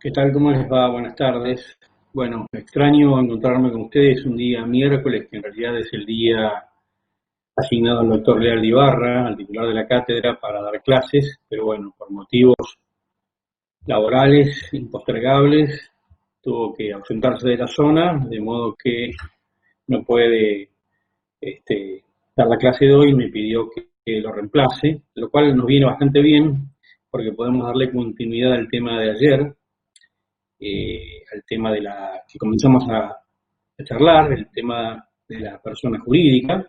¿Qué tal? ¿Cómo les va? Buenas tardes. Bueno, extraño encontrarme con ustedes un día miércoles, que en realidad es el día asignado al doctor Leal Ibarra, al titular de la cátedra, para dar clases, pero bueno, por motivos laborales impostergables, tuvo que ausentarse de la zona, de modo que no puede dar la clase de hoy y me pidió que lo reemplace, lo cual nos viene bastante bien, porque podemos darle continuidad al tema de ayer, al tema de la que comenzamos a charlar, el tema de la persona jurídica,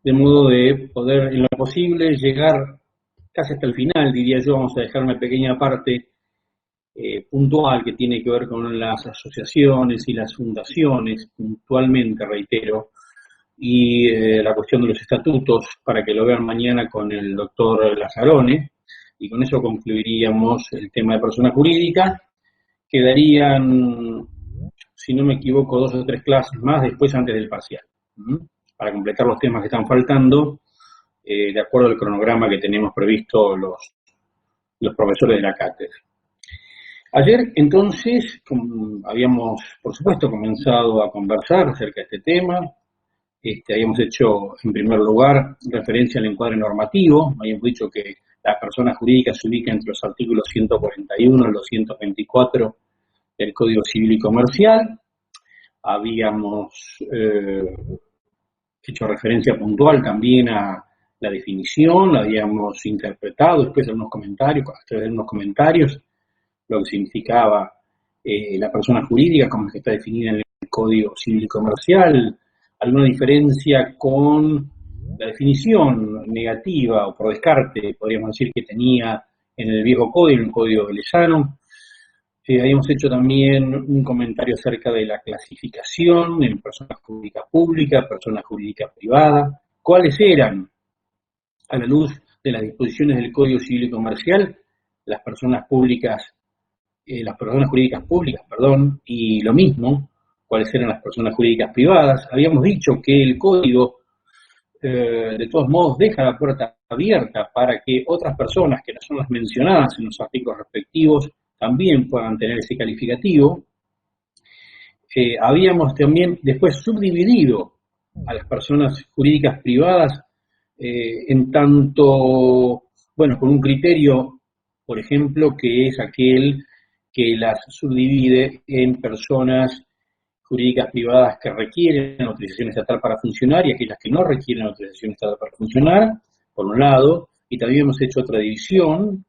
de modo de poder, en lo posible, llegar casi hasta el final, diría yo. Vamos a dejar una pequeña parte puntual que tiene que ver con las asociaciones y las fundaciones, puntualmente, reitero, y la cuestión de los estatutos, para que lo vean mañana con el doctor Lazzarone, y con eso concluiríamos el tema de persona jurídica. Quedarían, si no me equivoco, 2 o 3 clases más después antes del parcial, para completar los temas que están faltando, de acuerdo al cronograma que tenemos previsto los profesores de la cátedra. Ayer, entonces, habíamos, por supuesto, comenzado a conversar acerca de este tema. Habíamos hecho, en primer lugar, referencia al encuadre normativo. Habíamos dicho que la persona jurídica se ubica entre los artículos 141 y los 124 del Código Civil y Comercial. Habíamos hecho referencia puntual también a la definición, la habíamos interpretado después de unos comentarios, a través de unos comentarios, lo que significaba la persona jurídica, como es que está definida en el Código Civil y Comercial, alguna diferencia con la definición negativa o por descarte, podríamos decir, que tenía en el viejo código, en el Código de Lezano. Habíamos hecho también un comentario acerca de la clasificación en personas jurídicas públicas, personas jurídicas privadas, cuáles eran, a la luz de las disposiciones del Código Civil y Comercial, las personas públicas, las personas jurídicas públicas, y lo mismo, cuáles eran las personas jurídicas privadas. Habíamos dicho que el Código, de todos modos, deja la puerta abierta para que otras personas que no son las mencionadas en los artículos respectivos también puedan tener ese calificativo. Habíamos también después subdividido a las personas jurídicas privadas en tanto, bueno, con un criterio, por ejemplo, que es aquel que las subdivide en personas jurídicas privadas que requieren autorización estatal para funcionar y aquellas que no requieren autorización estatal para funcionar, por un lado, y también hemos hecho otra división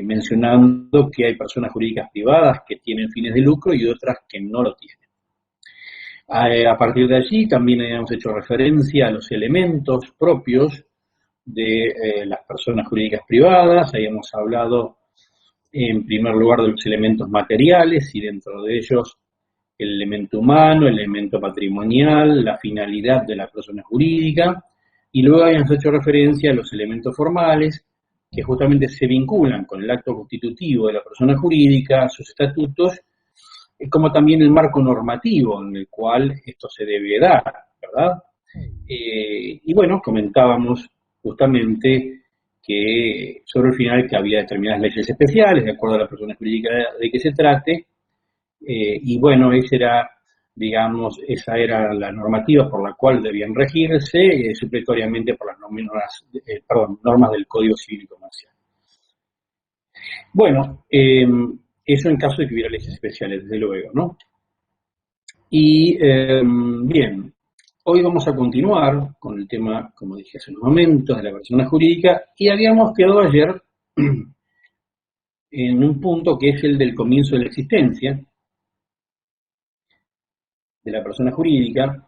mencionando que hay personas jurídicas privadas que tienen fines de lucro y otras que no lo tienen. A partir de allí también hemos hecho referencia a los elementos propios de las personas jurídicas privadas. Habíamos hablado en primer lugar de los elementos materiales y dentro de ellos el elemento humano, el elemento patrimonial, la finalidad de la persona jurídica, y luego habíamos hecho referencia a los elementos formales que justamente se vinculan con el acto constitutivo de la persona jurídica, sus estatutos, como también el marco normativo en el cual esto se debe dar, ¿verdad? Y bueno, comentábamos justamente que sobre el final que había determinadas leyes especiales, de acuerdo a la persona jurídica de que se trate, y bueno, digamos, esa era la normativa por la cual debían regirse, supletoriamente por las normas del Código Civil y Comercial. Bueno, eso en caso de que hubiera leyes especiales, desde luego, ¿no? Y bien, hoy vamos a continuar con el tema, como dije hace unos momentos, de la persona jurídica, y habíamos quedado ayer en un punto que es el del comienzo de la existencia de la persona jurídica,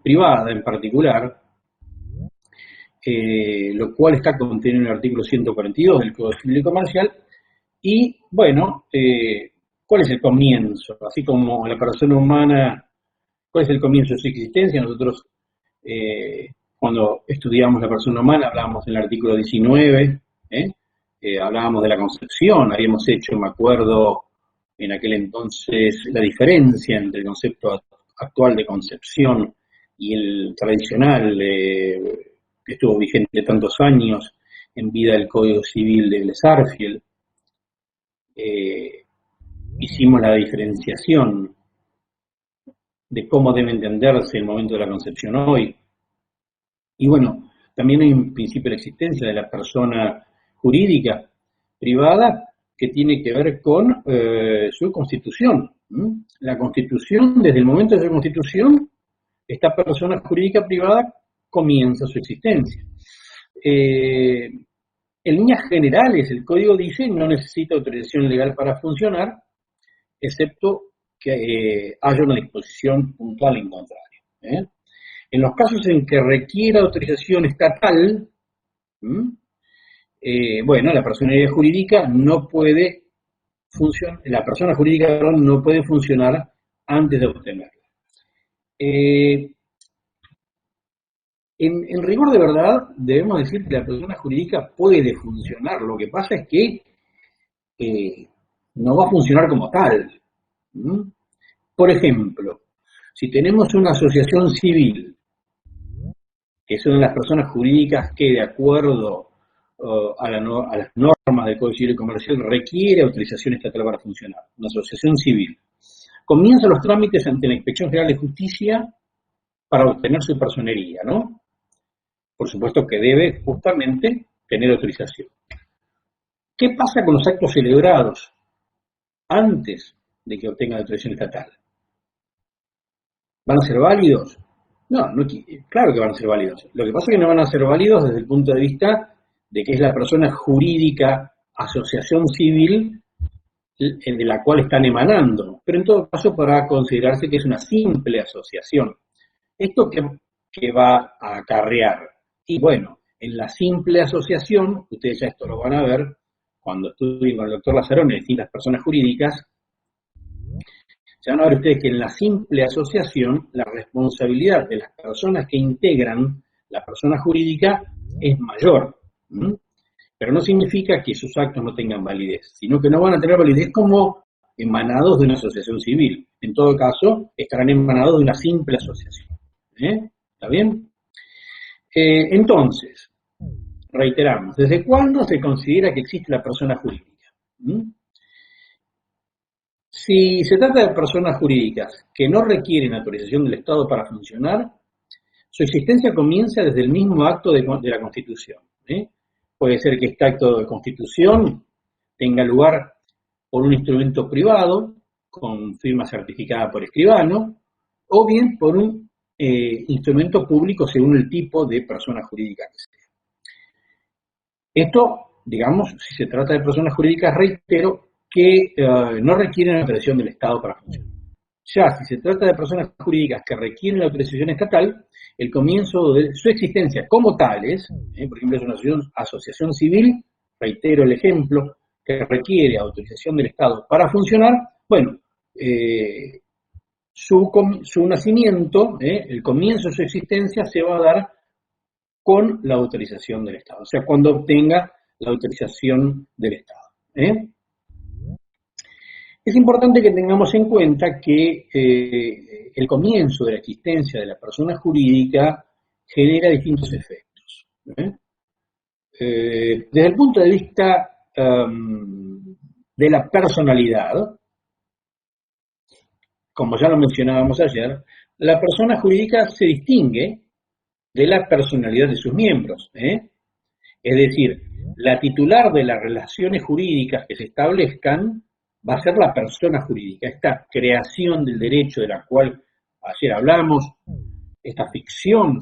privada en particular, lo cual está contenido en el artículo 142 del Código Civil y Comercial, y bueno, ¿cuál es el comienzo? Así como la persona humana, ¿cuál es el comienzo de su existencia? Nosotros, cuando estudiamos la persona humana, hablábamos en el artículo 19, hablábamos de la concepción, habíamos hecho, me acuerdo, en aquel entonces, la diferencia entre el concepto actual de concepción y el tradicional que estuvo vigente tantos años en vida del Código Civil de Sarsfield. hicimos la diferenciación de cómo debe entenderse el momento de la concepción hoy. Y bueno, también hay un principio de existencia de la persona jurídica privada que tiene que ver con su constitución. La constitución, desde el momento de su constitución, esta persona jurídica privada comienza su existencia. En líneas generales, el código dice no necesita autorización legal para funcionar, excepto que haya una disposición puntual en contrario. En los casos en que requiera autorización estatal, bueno, la personalidad jurídica no puede funcionar, la persona jurídica no puede funcionar antes de obtenerla. En rigor de verdad, debemos decir que la persona jurídica puede funcionar. Lo que pasa es que no va a funcionar como tal. Por ejemplo, si tenemos una asociación civil, que son las personas jurídicas que, de acuerdo a las normas del Código Civil y Comercial, requiere autorización estatal para funcionar, una asociación civil, comienza los trámites ante la Inspección General de Justicia para obtener su personería, ¿no? Por supuesto que debe justamente tener autorización. ¿Qué pasa con los actos celebrados antes de que obtenga la autorización estatal? ¿Van a ser válidos? No, claro que van a ser válidos. Lo que pasa es que no van a ser válidos desde el punto de vista de que es la persona jurídica, asociación civil, de la cual están emanando. Pero en todo caso podrá considerarse que es una simple asociación. ¿Esto qué va a acarrear? Y bueno, en la simple asociación, ustedes ya esto lo van a ver cuando estudien con el doctor Lazzaroni distintas personas jurídicas, ya van a ver ustedes que en la simple asociación la responsabilidad de las personas que integran la persona jurídica es mayor. Pero no significa que sus actos no tengan validez, sino que no van a tener validez como emanados de una asociación civil. En todo caso, estarán emanados de una simple asociación. ¿Está bien? Entonces, reiteramos, ¿desde cuándo se considera que existe la persona jurídica? Si se trata de personas jurídicas que no requieren autorización del Estado para funcionar, su existencia comienza desde el mismo acto de la Constitución. Puede ser que este acto de Constitución tenga lugar por un instrumento privado, con firma certificada por escribano, o bien por un instrumento público según el tipo de persona jurídica que sea. Esto, digamos, si se trata de personas jurídicas, reitero, que no requieren la autorización del Estado para funcionar. Ya, si se trata de personas jurídicas que requieren la autorización estatal, el comienzo de su existencia como tales, por ejemplo, es una asociación civil, reitero el ejemplo, que requiere autorización del Estado para funcionar, bueno, su nacimiento, el comienzo de su existencia se va a dar con la autorización del Estado, o sea, cuando obtenga la autorización del Estado. Es importante que tengamos en cuenta que el comienzo de la existencia de la persona jurídica genera distintos efectos. Desde el punto de vista de la personalidad, como ya lo mencionábamos ayer, la persona jurídica se distingue de la personalidad de sus miembros. Es decir, la titular de las relaciones jurídicas que se establezcan va a ser la persona jurídica, esta creación del derecho de la cual ayer hablamos, esta ficción,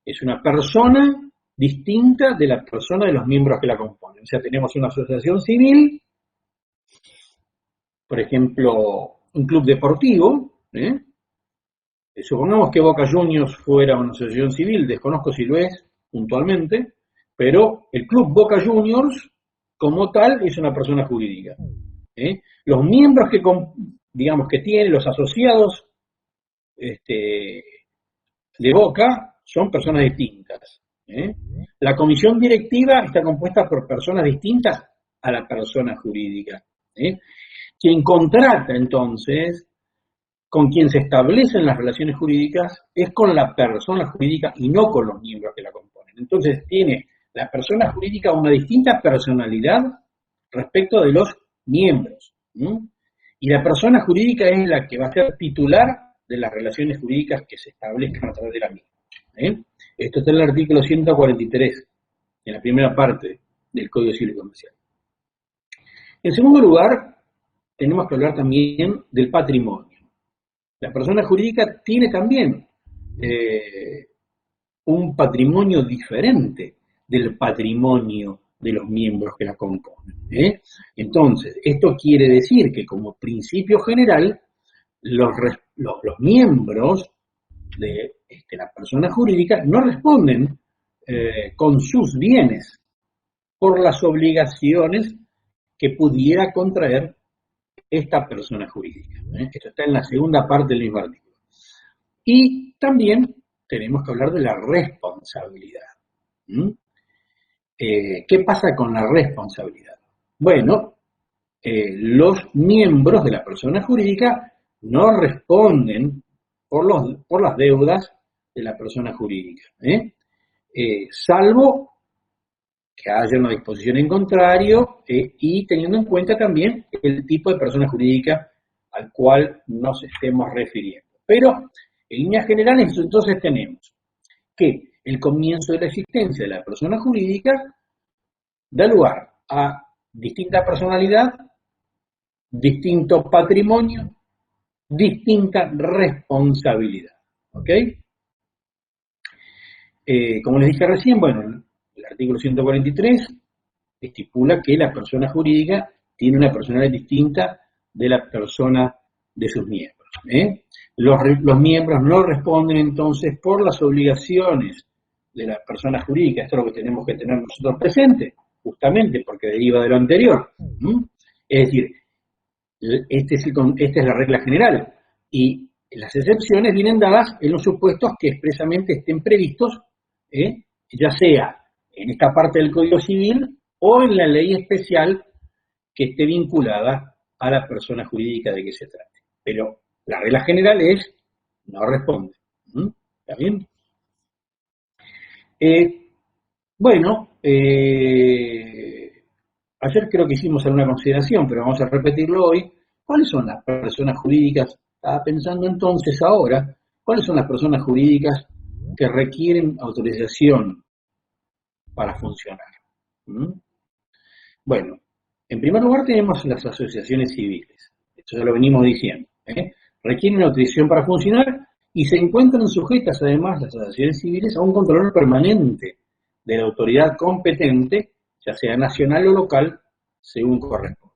es una persona distinta de la persona de los miembros que la componen. O sea, tenemos una asociación civil, por ejemplo, un club deportivo, supongamos que Boca Juniors fuera una asociación civil, desconozco si lo es puntualmente, pero el club Boca Juniors, como tal, es una persona jurídica. Los miembros que tienen los asociados de Boca son personas distintas. La comisión directiva está compuesta por personas distintas a la persona jurídica. Quien contrata entonces, con quien se establecen las relaciones jurídicas, es con la persona jurídica y no con los miembros que la componen. Entonces tiene la persona jurídica una distinta personalidad respecto de los miembros. Y la persona jurídica es la que va a ser titular de las relaciones jurídicas que se establezcan a través de la misma. Esto está en el artículo 143, en la primera parte del Código Civil y Comercial. En segundo lugar, tenemos que hablar también del patrimonio. La persona jurídica tiene también un patrimonio diferente del patrimonio de los miembros que la componen. Entonces, esto quiere decir que como principio general, los miembros de la persona jurídica no responden con sus bienes por las obligaciones que pudiera contraer esta persona jurídica. Esto está en la segunda parte del mismo artículo. Y también tenemos que hablar de la responsabilidad. ¿Qué pasa con la responsabilidad? Bueno, los miembros de la persona jurídica no responden por las deudas de la persona jurídica, salvo que haya una disposición en contrario y teniendo en cuenta también el tipo de persona jurídica al cual nos estemos refiriendo. Pero, en líneas generales, entonces tenemos que el comienzo de la existencia de la persona jurídica da lugar a distinta personalidad, distinto patrimonio, distinta responsabilidad. ¿Ok? Como les dije recién, bueno, el artículo 143 estipula que la persona jurídica tiene una personalidad distinta de la persona de sus miembros. Los miembros no responden entonces por las obligaciones de la persona jurídica. Esto es lo que tenemos que tener nosotros presente, justamente porque deriva de lo anterior. Es decir, esta es la regla general. Y las excepciones vienen dadas en los supuestos que expresamente estén previstos, ya sea en esta parte del Código Civil o en la ley especial que esté vinculada a la persona jurídica de que se trate. Pero la regla general es, no responde. ¿Está bien? Bueno, ayer creo que hicimos alguna consideración, pero vamos a repetirlo hoy. ¿Cuáles son las personas jurídicas? Estaba pensando entonces ahora, ¿cuáles son las personas jurídicas que requieren autorización para funcionar? Bueno, en primer lugar tenemos las asociaciones civiles. Esto ya lo venimos diciendo. Requieren autorización para funcionar y se encuentran sujetas además las asociaciones civiles a un control permanente de la autoridad competente, ya sea nacional o local, según corresponde.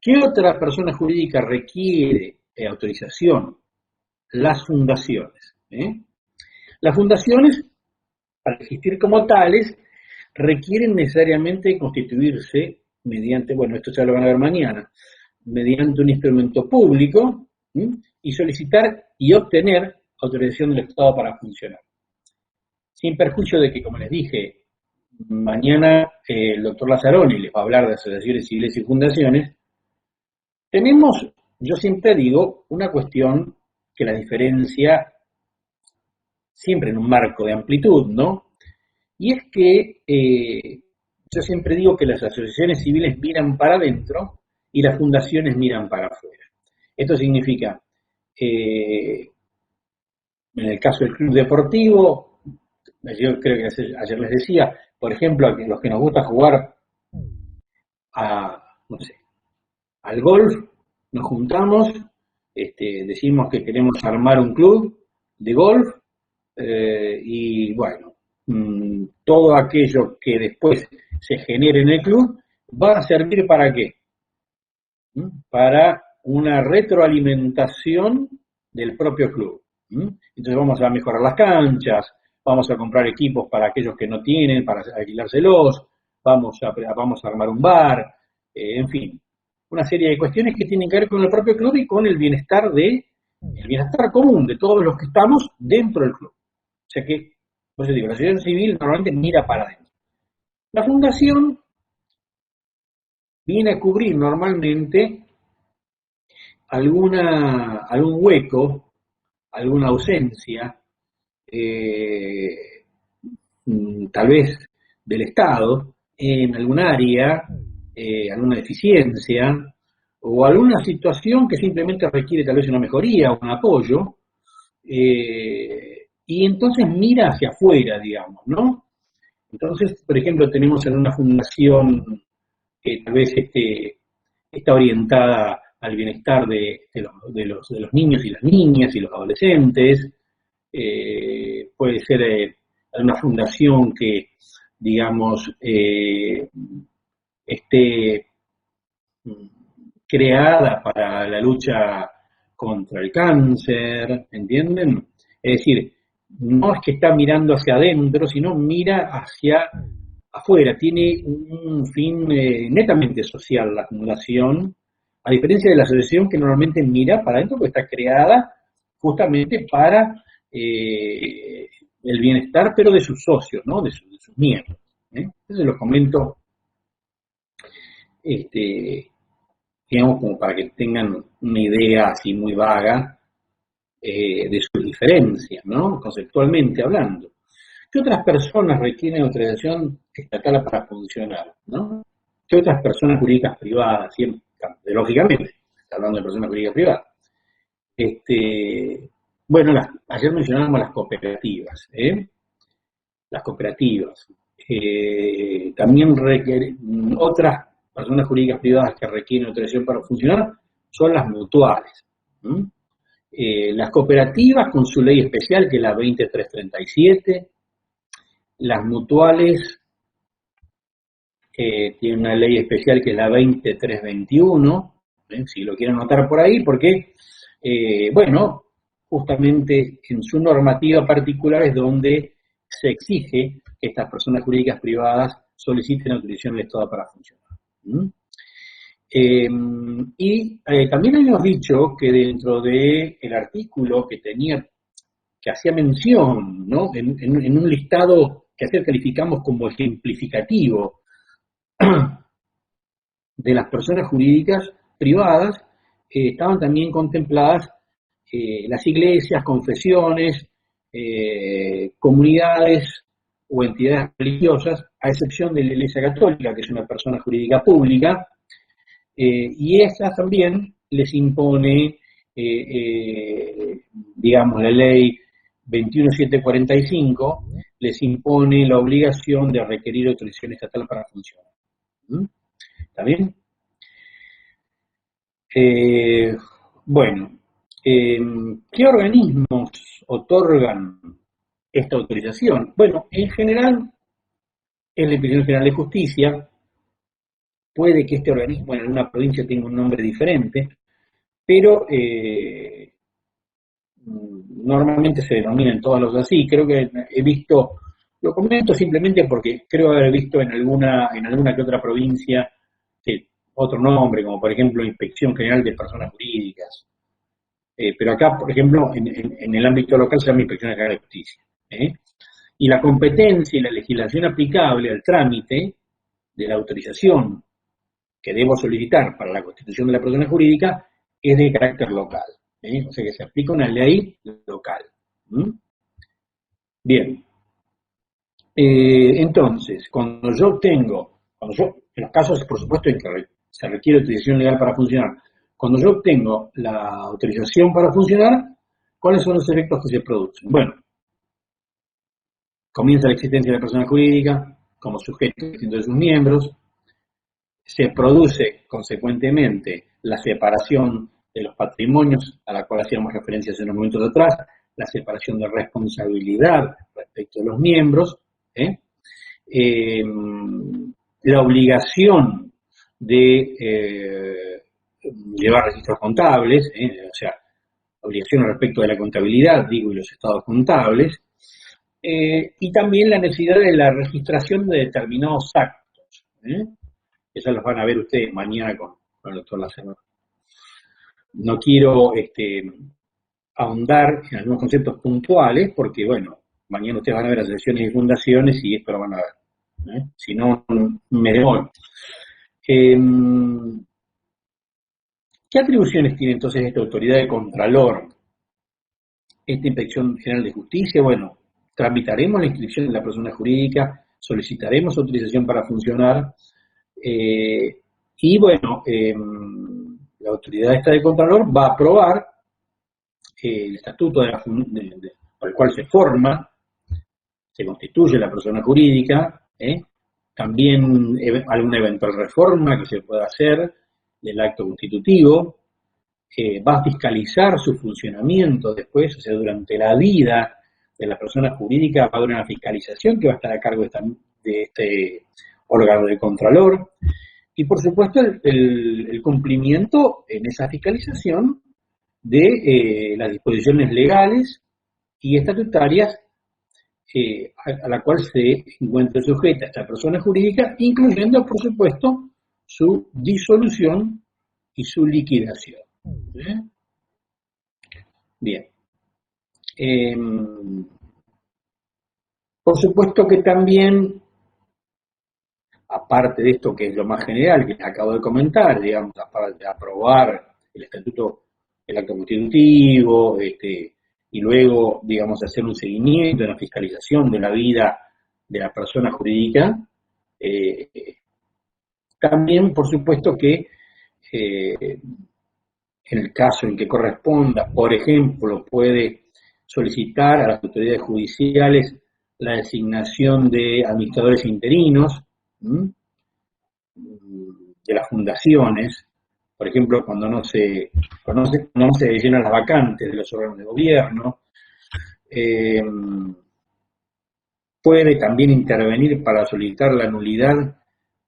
¿Qué otra persona jurídica requiere autorización? Las fundaciones. Las fundaciones, para existir como tales, requieren necesariamente constituirse mediante, bueno, esto ya lo van a ver mañana, mediante un instrumento público y solicitar y obtener autorización del Estado para funcionar. Sin perjuicio de que, como les dije, mañana el doctor Lazzaroni les va a hablar de asociaciones civiles y fundaciones, tenemos, yo siempre digo, una cuestión que la diferencia siempre en un marco de amplitud, ¿no? Y es que yo siempre digo que las asociaciones civiles miran para adentro y las fundaciones miran para afuera. Esto significa, en el caso del club deportivo, yo creo que ayer les decía, por ejemplo, a los que nos gusta jugar no sé, al golf, nos juntamos, decimos que queremos armar un club de golf y bueno, todo aquello que después se genere en el club va a servir ¿para qué? Para una retroalimentación del propio club. Entonces vamos a mejorar las canchas, vamos a comprar equipos para aquellos que no tienen, para alquilárselos, vamos a armar un bar, en fin, una serie de cuestiones que tienen que ver con el propio club y con el bienestar común de todos los que estamos dentro del club. O sea que, por eso digo, la sociedad civil normalmente mira para adentro. La fundación viene a cubrir normalmente algún hueco, alguna ausencia, tal vez del Estado, en algún área alguna deficiencia o alguna situación que simplemente requiere tal vez una mejoría o un apoyo, y entonces mira hacia afuera, digamos, ¿no? Entonces, por ejemplo, tenemos en una fundación que tal vez está orientada al bienestar de los niños y las niñas y los adolescentes. Puede ser una fundación que, digamos, esté creada para la lucha contra el cáncer, ¿entienden? Es decir, no es que está mirando hacia adentro, sino mira hacia afuera, tiene un fin netamente social la fundación, a diferencia de la asociación que normalmente mira para adentro, porque está creada justamente para el bienestar, pero de sus socios, ¿no? De sus miembros. Entonces los comento, digamos, como para que tengan una idea así muy vaga de sus diferencias, ¿no? Conceptualmente hablando. ¿Qué otras personas requieren autorización estatal para funcionar? ¿No? ¿Qué otras personas jurídicas privadas? Siempre, lógicamente, está hablando de personas jurídicas privadas. Bueno, ayer mencionábamos las cooperativas. Las cooperativas. También requieren, otras personas jurídicas privadas que requieren autorización para funcionar son las mutuales. Las cooperativas con su ley especial, que es la 20337. Las mutuales tienen una ley especial que es la 20321, si lo quieren anotar por ahí, porque, bueno, justamente en su normativa particular es donde se exige que estas personas jurídicas privadas soliciten autorización del Estado para funcionar. Y también habíamos dicho que dentro del artículo que hacía mención, ¿no? En un listado que ayer calificamos como ejemplificativo de las personas jurídicas privadas, estaban también contempladas las iglesias, confesiones, comunidades o entidades religiosas, a excepción de la Iglesia Católica, que es una persona jurídica pública, y esas también les impone, digamos, la ley 21745, les impone la obligación de requerir autorización estatal para funcionar. ¿Está bien? Bueno, ¿qué organismos otorgan esta autorización? Bueno, en general es la Inspección General de Justicia. Puede que este organismo en alguna provincia tenga un nombre diferente, pero normalmente se denominan todos los así. Creo que he visto, lo comento simplemente porque creo haber visto en alguna que otra provincia otro nombre, como por ejemplo Inspección General de Personas Jurídicas. Pero acá, por ejemplo, en el ámbito local se llama Inspección General de Justicia. Y la competencia y la legislación aplicable al trámite de la autorización que debo solicitar para la constitución de la persona jurídica es de carácter local. O sea que se aplica una ley local. Bien. Entonces, en los casos, por supuesto, en que se requiere autorización legal para funcionar, cuando yo obtengo la autorización para funcionar, ¿cuáles son los efectos que se producen? Bueno, comienza la existencia de la persona jurídica como sujeto distinto de sus miembros, se produce consecuentemente la separación de los patrimonios, a la cual hacíamos referencia hace unos momentos atrás, la separación de responsabilidad respecto a los miembros, la obligación de llevar registros contables, o sea, obligaciones respecto de la contabilidad, digo, y los estados contables, y también la necesidad de la registración de determinados actos. Eso los van a ver ustedes mañana con el doctor Laceno. No quiero ahondar en algunos conceptos puntuales, porque, bueno, mañana ustedes van a ver asociaciones y fundaciones y esto lo van a ver. Si no, me demoro. ¿Qué atribuciones tiene entonces esta autoridad de contralor, esta Inspección General de Justicia? Bueno, tramitaremos la inscripción de la persona jurídica, solicitaremos autorización para funcionar, Y bueno, la autoridad esta de Contralor va a aprobar el estatuto por el cual se forma, se constituye la persona jurídica, también alguna eventual reforma que se pueda hacer del acto constitutivo, va a fiscalizar su funcionamiento después, o sea, durante la vida de la persona jurídica va a haber una fiscalización que va a estar a cargo de este órgano de Contralor, y por supuesto el cumplimiento en esa fiscalización de las disposiciones legales y estatutarias a la cual se encuentra sujeta esta persona jurídica, incluyendo, por supuesto, su disolución y su liquidación. Bien. Por supuesto que también, aparte de esto que es lo más general que les acabo de comentar, digamos, aparte de aprobar el estatuto, el acto constitutivo, y luego, digamos, hacer un seguimiento, una fiscalización de la vida de la persona jurídica, también, por supuesto que en el caso en que corresponda, por ejemplo, puede solicitar a las autoridades judiciales la designación de administradores interinos de las fundaciones, por ejemplo, cuando no se llenan las vacantes de los órganos de gobierno. Puede también intervenir para solicitar la nulidad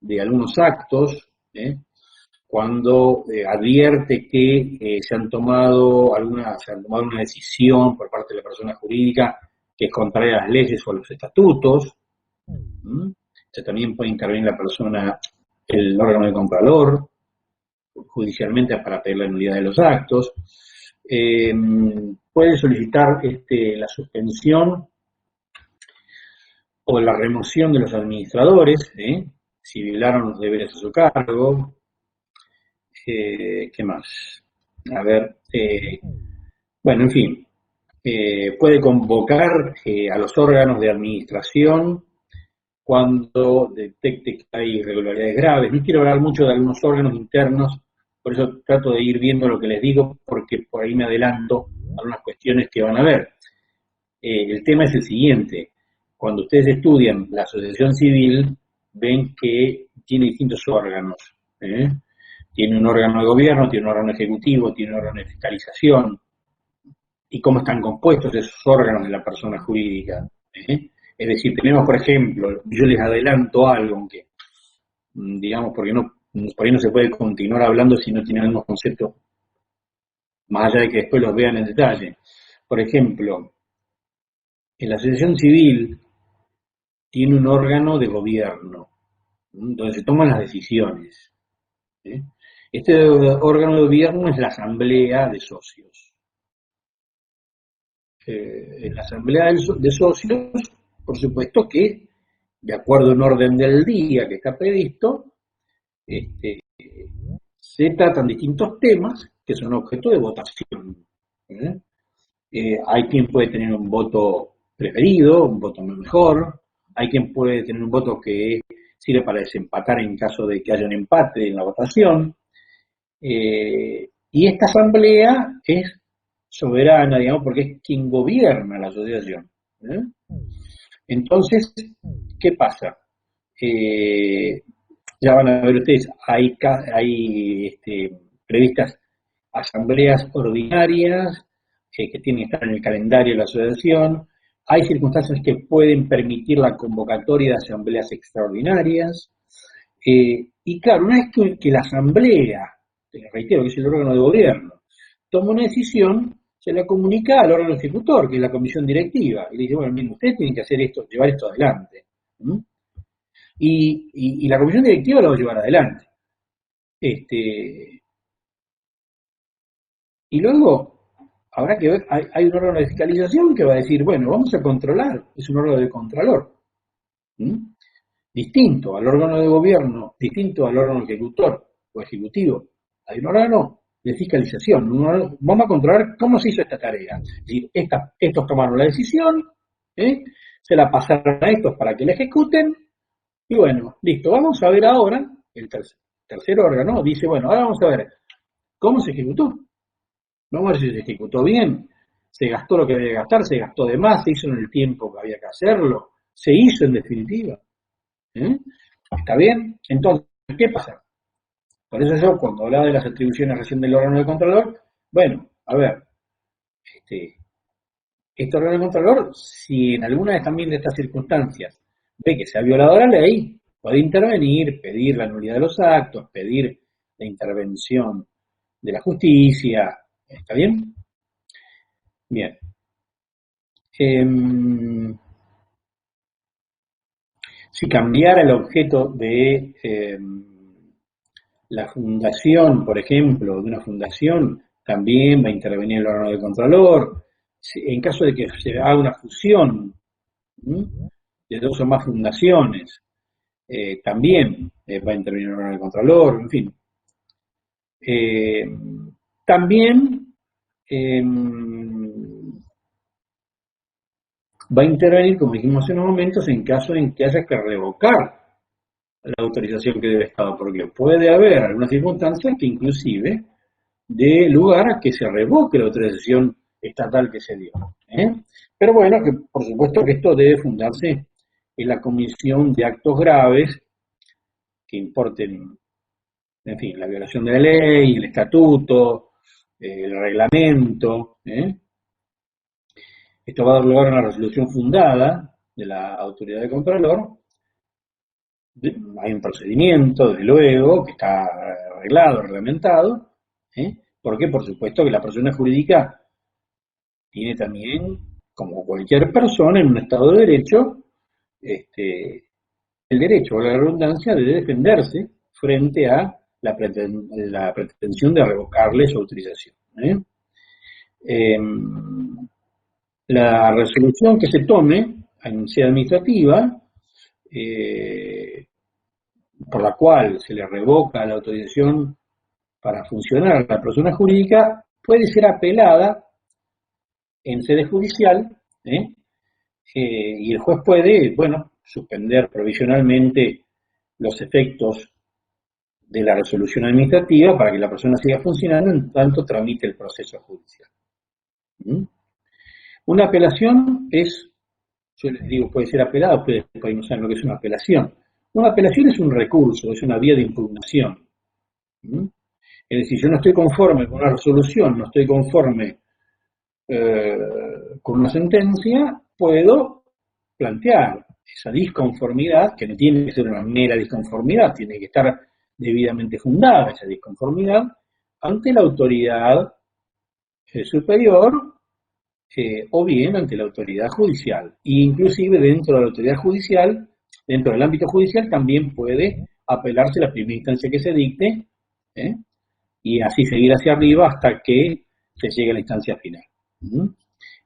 de algunos actos, cuando advierte que se han tomado una decisión por parte de la persona jurídica que es contraria a las leyes o a los estatutos. También puede intervenir el órgano de Contralor, judicialmente para pedir la nulidad de los actos. Puede solicitar la suspensión o la remoción de los administradores, si violaron los deberes a su cargo. ¿Qué más? A ver, bueno, en fin, puede convocar a los órganos de administración cuando detecte que hay irregularidades graves. No quiero hablar mucho de algunos órganos internos, por eso trato de ir viendo lo que les digo, porque por ahí me adelanto a algunas cuestiones que van a ver. El tema es el siguiente: cuando ustedes estudian la asociación civil, ven que tiene distintos órganos. Tiene un órgano de gobierno, tiene un órgano ejecutivo, tiene un órgano de fiscalización, y cómo están compuestos esos órganos de la persona jurídica. Es decir, tenemos, por ejemplo, yo les adelanto algo, aunque, digamos, porque por ahí no se puede continuar hablando si no tienen algunos conceptos, más allá de que después los vean en detalle. Por ejemplo, en la asociación civil tiene un órgano de gobierno, donde se toman las decisiones. Este órgano de gobierno es la asamblea de socios. En la asamblea de socios, por supuesto que, de acuerdo a un orden del día que está previsto, se tratan distintos temas que son objeto de votación. Hay quien puede tener un voto preferido, un voto mejor, hay quien puede tener un voto que sirve para desempatar en caso de que haya un empate en la votación. Y esta asamblea es soberana, digamos, porque es quien gobierna la asociación. Entonces, ¿qué pasa? Ya van a ver ustedes, hay previstas asambleas ordinarias que tienen que estar en el calendario de la asociación. Hay circunstancias que pueden permitir la convocatoria de asambleas extraordinarias. Y claro, una vez que la asamblea, te reitero que es el órgano de gobierno, toma una decisión, se la comunica al órgano ejecutor, que es la comisión directiva, y le dice, bueno, miren, ustedes tienen que hacer esto, llevar esto adelante. Y la comisión directiva lo va a llevar adelante. Y luego habrá que ver, hay un órgano de fiscalización que va a decir, bueno, vamos a controlar, es un órgano de contralor. Distinto al órgano de gobierno, distinto al órgano ejecutor o ejecutivo. Hay un órgano de fiscalización. Vamos a controlar cómo se hizo esta tarea. Es decir, estos tomaron la decisión, se la pasaron a estos para que la ejecuten, y bueno, listo. Vamos a ver ahora tercer órgano, dice, bueno, ahora vamos a ver cómo se ejecutó. Vamos a ver si se ejecutó bien, se gastó lo que había que gastar, se gastó de más, se hizo en el tiempo que había que hacerlo, se hizo en definitiva. ¿Eh? ¿Está bien? Entonces, ¿qué pasa? Por eso yo, cuando hablaba de las atribuciones recién del órgano de Contralor, bueno, a ver, este órgano de Contralor, si en alguna de también de estas circunstancias ve que se ha violado la ley, puede intervenir, pedir la nulidad de los actos, pedir la intervención de la justicia. ¿Está bien? Bien. Si cambiara el objeto de la fundación, por ejemplo, de una fundación, también va a intervenir el órgano de Contralor. En caso de que se haga una fusión de dos o más fundaciones, también va a intervenir el órgano de Contralor, en fin. También va a intervenir, como dijimos hace unos momentos, en caso en que haya que revocar la autorización que debe Estado, porque puede haber algunas circunstancias que inclusive dé lugar a que se revoque la autorización estatal que se dio. Pero bueno, que por supuesto que esto debe fundarse en la comisión de actos graves que importen, en fin, la violación de la ley, el estatuto, el reglamento. Esto va a dar lugar a una resolución fundada de la autoridad de Contralor. Hay un procedimiento, desde luego, que está arreglado, reglamentado, porque por supuesto que la persona jurídica tiene también, como cualquier persona en un Estado de Derecho, el derecho o la redundancia de defenderse frente a la pretensión de revocarle su autorización. La resolución que se tome, en sede administrativa, por la cual se le revoca la autorización para funcionar a la persona jurídica, puede ser apelada en sede judicial, y el juez puede, bueno, suspender provisionalmente los efectos de la resolución administrativa para que la persona siga funcionando en tanto tramite el proceso judicial. Una apelación es, yo les digo, puede ser apelada, ustedes no saben lo que es una apelación. Una apelación es un recurso, es una vía de impugnación. Es decir, yo no estoy conforme con una resolución, no estoy conforme con una sentencia, puedo plantear esa disconformidad, que no tiene que ser una mera disconformidad, tiene que estar debidamente fundada esa disconformidad, ante la autoridad superior o bien ante la autoridad judicial. E inclusive dentro de la autoridad judicial, dentro del ámbito judicial, también puede apelarse la primera instancia que se dicte, y así seguir hacia arriba hasta que se llegue a la instancia final.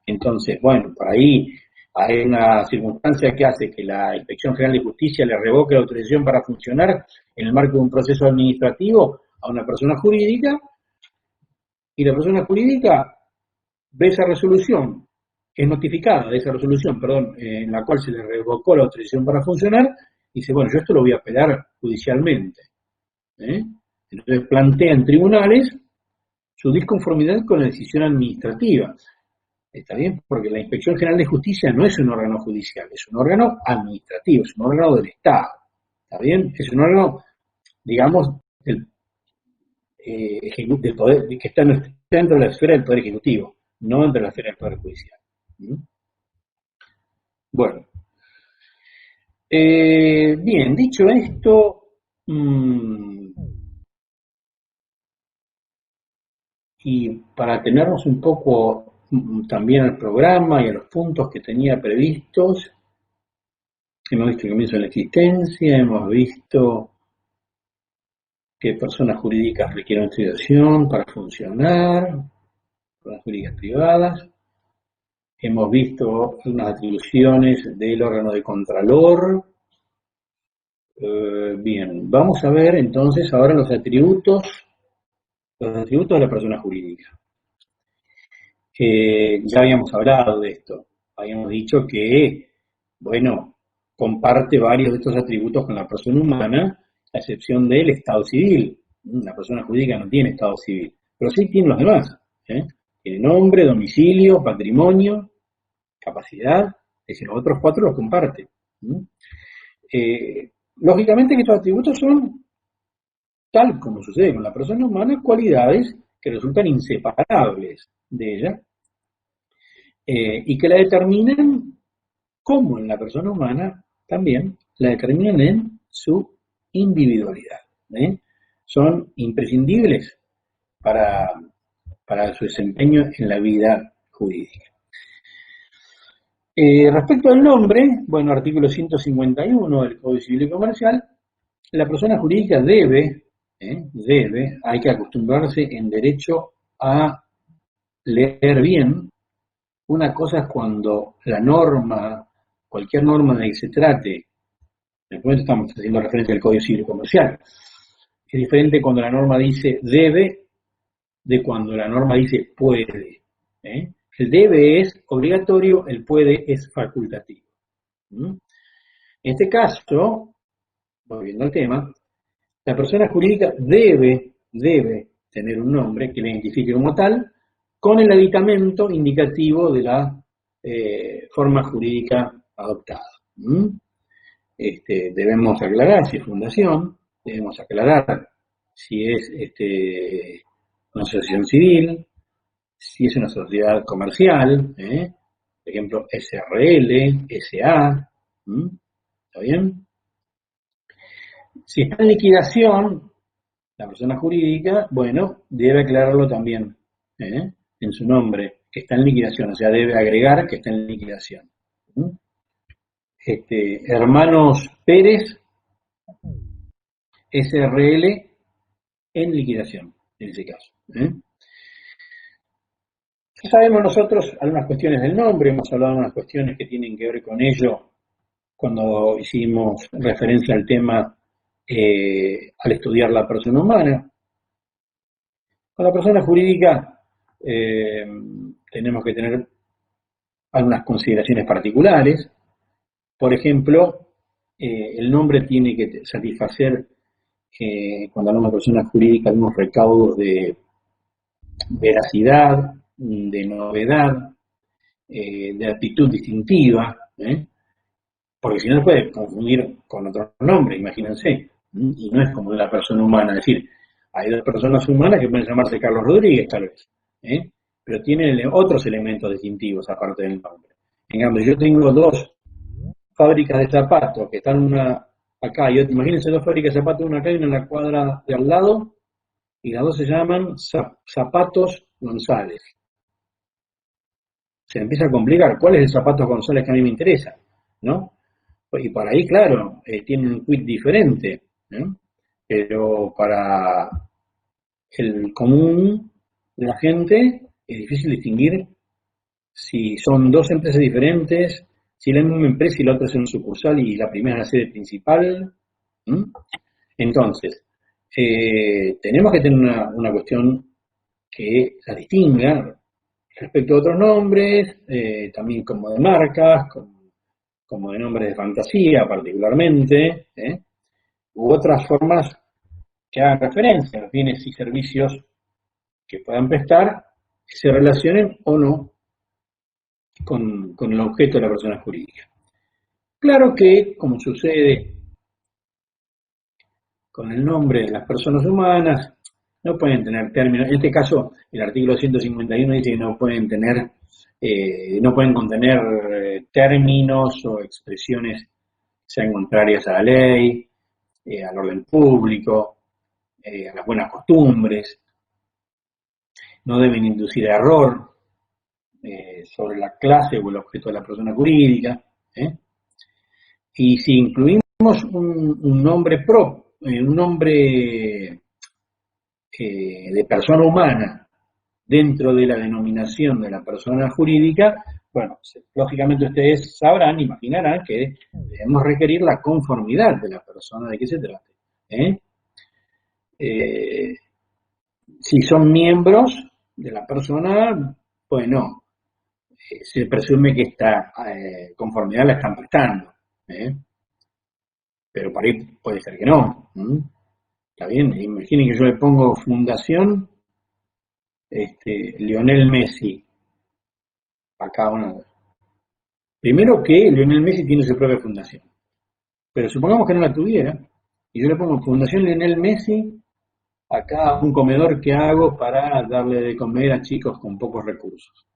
Entonces, bueno, por ahí hay una circunstancia que hace que la Inspección General de Justicia le revoque la autorización para funcionar en el marco de un proceso administrativo a una persona jurídica, y la persona jurídica ve esa resolución, es notificada de esa resolución, perdón, en la cual se le revocó la autorización para funcionar, y dice, bueno, yo esto lo voy a apelar judicialmente. Entonces plantea en tribunales su disconformidad con la decisión administrativa. ¿Está bien? Porque la Inspección General de Justicia no es un órgano judicial, es un órgano administrativo, es un órgano del Estado. ¿Está bien? Es un órgano, digamos, del poder, que está dentro de la esfera del Poder Ejecutivo, no dentro de la esfera del Poder Judicial. Bueno. Bien, dicho esto, y para tenernos un poco también al programa y a los puntos que tenía previstos, hemos visto el comienzo de la existencia, hemos visto que personas jurídicas requieren autorización para funcionar, personas jurídicas privadas. Hemos visto unas atribuciones del órgano de Contralor. Bien, vamos a ver entonces ahora los atributos de la persona jurídica. Ya habíamos hablado de esto, habíamos dicho que, bueno, comparte varios de estos atributos con la persona humana, a excepción del estado civil. La persona jurídica no tiene estado civil, pero sí tiene los demás. Tiene nombre, domicilio, patrimonio, capacidad, es decir, los otros cuatro los comparte. Lógicamente que estos atributos son, tal como sucede con la persona humana, cualidades que resultan inseparables de ella y que la determinan, como en la persona humana, también la determinan en su individualidad. Son imprescindibles para su desempeño en la vida jurídica. Respecto al nombre, bueno, artículo 151 del Código Civil y Comercial, la persona jurídica debe, hay que acostumbrarse en derecho a leer bien. Una cosa es cuando la norma, cualquier norma de que se trate, en el momento estamos haciendo referencia al Código Civil y Comercial, es diferente cuando la norma dice debe de cuando la norma dice puede. El debe es obligatorio, el puede es facultativo. En este caso, volviendo al tema, la persona jurídica debe tener un nombre que la identifique como tal, con el aditamento indicativo de la forma jurídica adoptada. Debemos aclarar si es fundación, debemos aclarar si es una asociación civil, si es una sociedad comercial, por ejemplo, SRL, SA, ¿está bien? Si está en liquidación, la persona jurídica, bueno, debe aclararlo también en su nombre, que está en liquidación, o sea, debe agregar que está en liquidación. Hermanos Pérez, SRL, en liquidación, en ese caso. Ya sabemos nosotros algunas cuestiones del nombre, hemos hablado de unas cuestiones que tienen que ver con ello cuando hicimos referencia al tema al estudiar la persona humana. Con la persona jurídica tenemos que tener algunas consideraciones particulares. Por ejemplo, el nombre tiene que satisfacer, cuando hablamos de persona jurídica, algunos recaudos de veracidad, de novedad, de actitud distintiva, porque si no se puede confundir con otro nombre, imagínense, y no es como la persona humana, es decir, hay dos personas humanas que pueden llamarse Carlos Rodríguez, tal vez, pero tienen otros elementos distintivos aparte del nombre. En cambio, yo tengo dos fábricas de zapatos que están una acá y otra, imagínense dos fábricas de zapatos, una acá y una en la cuadra de al lado, y las dos se llaman Zapatos González. Se empieza a complicar, ¿cuál es el Zapatos González que a mí me interesa? ¿No? Y para ahí, claro, tiene un quid diferente, pero para el común de la gente es difícil distinguir si son dos empresas diferentes, si la misma empresa y la otra es una sucursal y la primera es la sede principal. Entonces, tenemos que tener una cuestión que la distinga respecto a otros nombres, también como de marcas, como de nombres de fantasía particularmente, u otras formas que hagan referencia a los bienes y servicios que puedan prestar, que se relacionen o no con el objeto de la persona jurídica. Claro que, como sucede con el nombre de las personas humanas, no pueden tener términos. En este caso, el artículo 151 dice que no pueden contener términos o expresiones que sean contrarias a la ley, al orden público, a las buenas costumbres. No deben inducir a error sobre la clase o el objeto de la persona jurídica. Y si incluimos un nombre propio, un nombre de persona humana dentro de la denominación de la persona jurídica, bueno, lógicamente ustedes sabrán, imaginarán que debemos requerir la conformidad de la persona de que se trate. Si son miembros de la persona, bueno, se presume que esta conformidad la están prestando. pero para ahí puede ser que no. ¿Está bien? Imaginen que yo le pongo fundación Lionel Messi acá una. Primero que Lionel Messi tiene su propia fundación, pero supongamos que no la tuviera, y yo le pongo fundación Lionel Messi acá un comedor que hago para darle de comer a chicos con pocos recursos.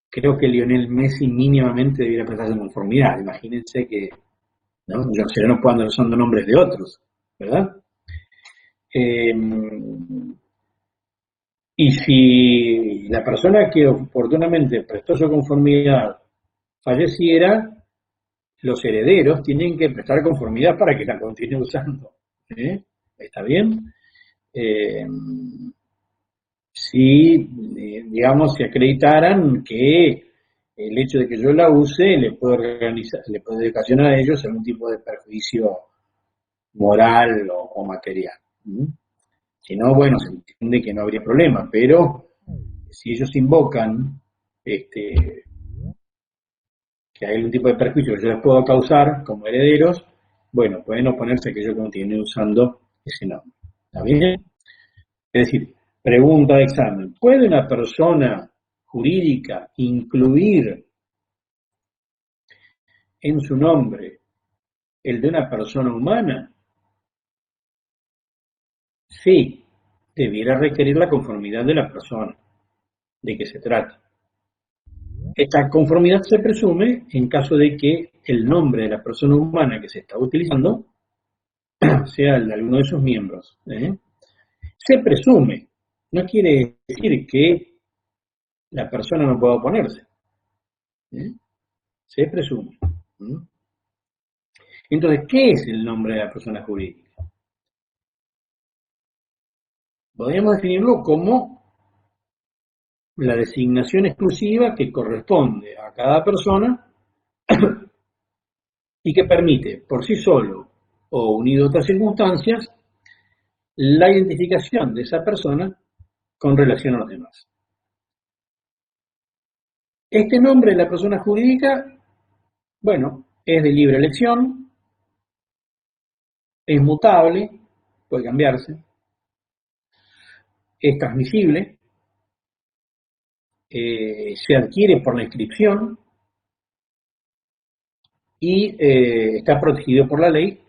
Creo que Lionel Messi mínimamente debiera prestarse en conformidad. Imagínense que, ¿no? Yo no puedo andar usando nombres de otros, ¿verdad? Y si la persona que oportunamente prestó su conformidad falleciera, los herederos tienen que prestar conformidad para que la continúe usando. ¿Eh? ¿Está bien? Si, digamos, se acreditaran que el hecho de que yo la use le puede ocasionar a ellos algún tipo de perjuicio moral o material. Si no, bueno, se entiende que no habría problema, pero si ellos invocan que hay algún tipo de perjuicio que yo les puedo causar como herederos, bueno, pueden oponerse a que yo continúe usando ese nombre. ¿Está bien? Es decir, pregunta de examen, ¿puede una persona jurídica incluir en su nombre el de una persona humana? Sí, debiera requerir la conformidad de la persona de que se trata. Esta conformidad se presume en caso de que el nombre de la persona humana que se está utilizando sea el de alguno de sus miembros. Se presume, no quiere decir que la persona no pueda oponerse. Se presume. Entonces, ¿qué es el nombre de la persona jurídica? Podríamos definirlo como la designación exclusiva que corresponde a cada persona y que permite, por sí solo o unido a otras circunstancias, la identificación de esa persona con relación a los demás. Este nombre de la persona jurídica, bueno, es de libre elección, es mutable, puede cambiarse, es transmisible, se adquiere por la inscripción y está protegido por la ley,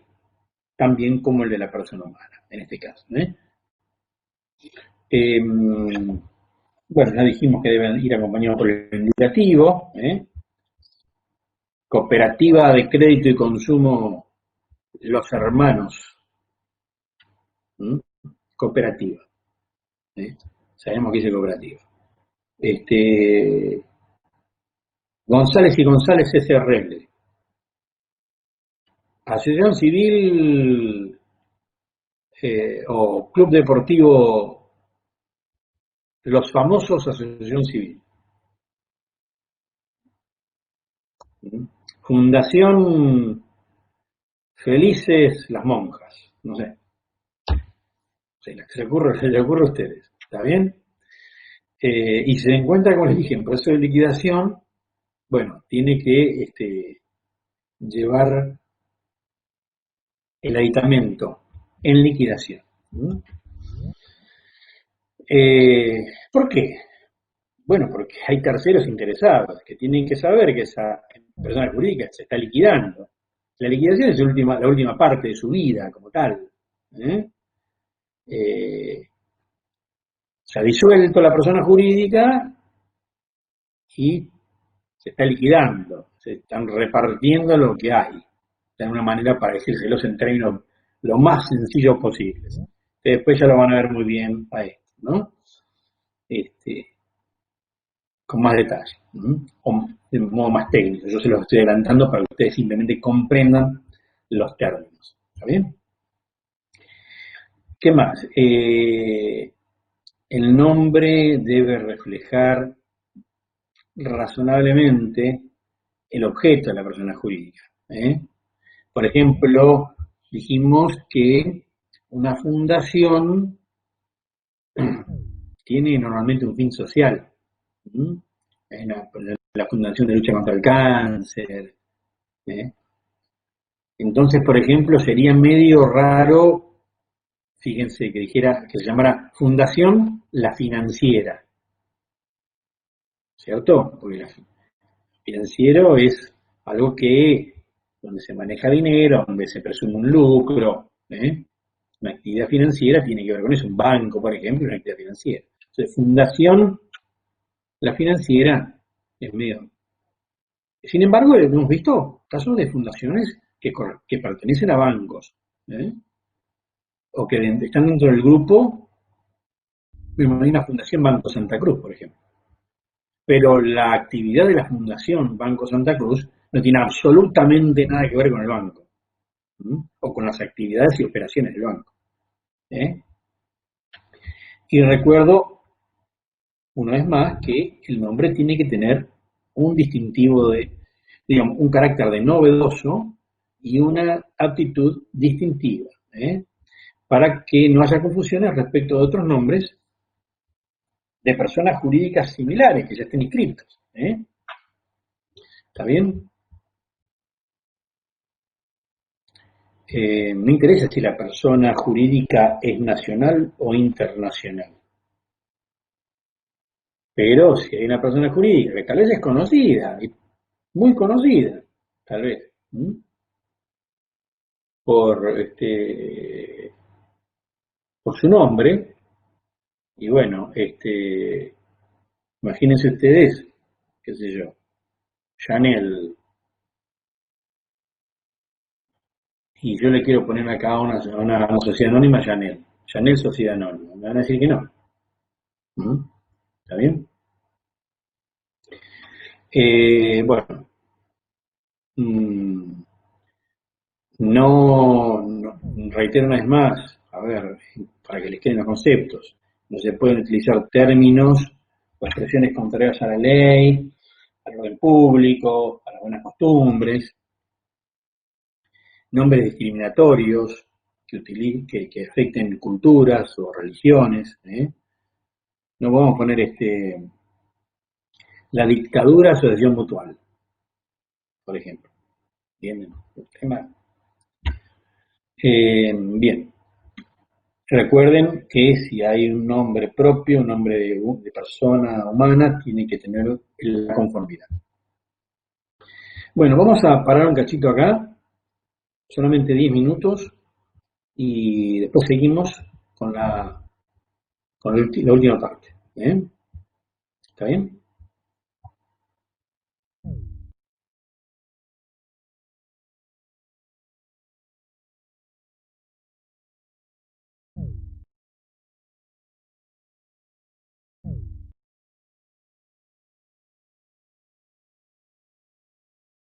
también como el de la persona humana, en este caso. Bueno, ya dijimos que deben ir acompañados por el indicativo. Cooperativa de crédito y consumo Los Hermanos. Cooperativa. Sabemos que dice cooperativa. González y González SRL. Asociación Civil o Club Deportivo Los Famosos Asociación Civil. Fundación Felices las Monjas. No sé. Se le ocurre a ustedes. ¿Está bien? Y se encuentra, como les dije, en proceso de liquidación, bueno, tiene que llevar el aditamento en liquidación. ¿Por qué? Bueno, porque hay terceros interesados que tienen que saber que esa persona jurídica se está liquidando. La liquidación es la última parte de su vida como tal. Se ha disuelto la persona jurídica y se está liquidando, se están repartiendo lo que hay, de una manera para decírselos en términos lo más sencillos posibles. Después ya lo van a ver muy bien a esto, ¿no? Con más detalle, o de modo más técnico. Yo se los estoy adelantando para que ustedes simplemente comprendan los términos. ¿Está bien? ¿Qué más? El nombre debe reflejar razonablemente el objeto de la persona jurídica. Por ejemplo, dijimos que una fundación tiene normalmente un fin social. La Fundación de Lucha contra el Cáncer, Entonces, por ejemplo, sería medio raro, fíjense, que dijera, que se llamara Fundación La Financiera, ¿cierto? Porque financiero es algo donde se maneja dinero, donde se presume un lucro, ¿eh? Una actividad financiera tiene que ver con eso, un banco, por ejemplo, es una actividad financiera. Entonces, Fundación La Financiera es medio. Sin embargo, hemos visto casos de fundaciones que pertenecen a bancos, ¿eh? O que están dentro del grupo. Me imagino la Fundación Banco Santa Cruz, por ejemplo. Pero la actividad de la Fundación Banco Santa Cruz no tiene absolutamente nada que ver con el banco, ¿m? O con las actividades y operaciones del banco, ¿eh? Y recuerdo, una vez más, que el nombre tiene que tener un distintivo digamos, un carácter de novedoso y una aptitud distintiva, ¿eh? Para que no haya confusiones respecto de otros nombres de personas jurídicas similares que ya estén inscritas, ¿eh? ¿Está bien? No interesa si la persona jurídica es nacional o internacional, pero si hay una persona jurídica que tal vez es conocida, muy conocida, tal vez, ¿m? por por su nombre, y bueno, imagínense ustedes, qué sé yo, Chanel, y yo le quiero poner acá una sociedad anónima Chanel, Chanel Sociedad Anónima, me van a decir que no, ¿m? ¿Está bien? Bueno, mm, reitero una vez más, a ver, para que les queden los conceptos, no se pueden utilizar términos o expresiones contrarias a la ley, al orden público, a las buenas costumbres, nombres discriminatorios que afecten culturas o religiones, ¿eh? No vamos a poner la dictadura asociación mutual, por ejemplo. Bien, el tema. Bien. Recuerden que si hay un nombre propio, un nombre de persona humana, tiene que tener la conformidad. Bueno, vamos a parar un cachito acá, solamente 10 minutos, y después seguimos con la última parte, ¿eh? ¿Está bien?